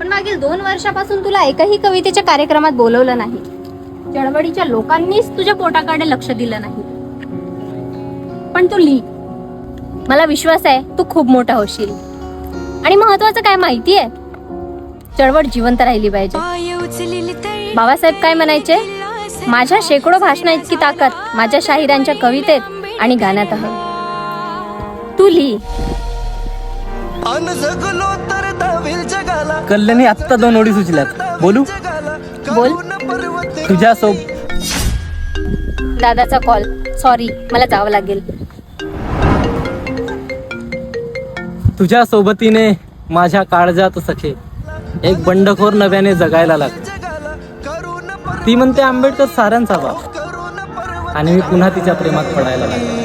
पण मागील 2 वर्षापासून तुला एकही कवितेच्या कार्यक्रमात बोलवलं नाही. चळवळीच्या लोकांनीच तुझ्या पोटाकडे लक्ष दिलं नाही. पण तू लिही. मला विश्वास आहे तू खूप मोठा होशील. आणि महत्वाचं काय माहितीये, चळवळ जिवंत राहिली पाहिजे. बाबासाहेब काय म्हणायचे, माझ्या शेकडो भाषणा इतकी ताकद माझ्या शाहिरांच्या कवितेत आणि गाण्यात आहे. तू लिही. कल्याणी आत्ता 2 ओळी सुचल्यात, बोलू? बोल. तुझ्या दादाचा कॉल. सॉरी, मला जावं लागेल. तुझ्या सोबतीने माझ्या काळजात सखे एक बंडखोर नव्याने जगायला लागली. ती म्हणते आंबेडकर साऱ्यांचा बाप, आणि मी पुन्हा तिच्या प्रेमात पडायला लागलो.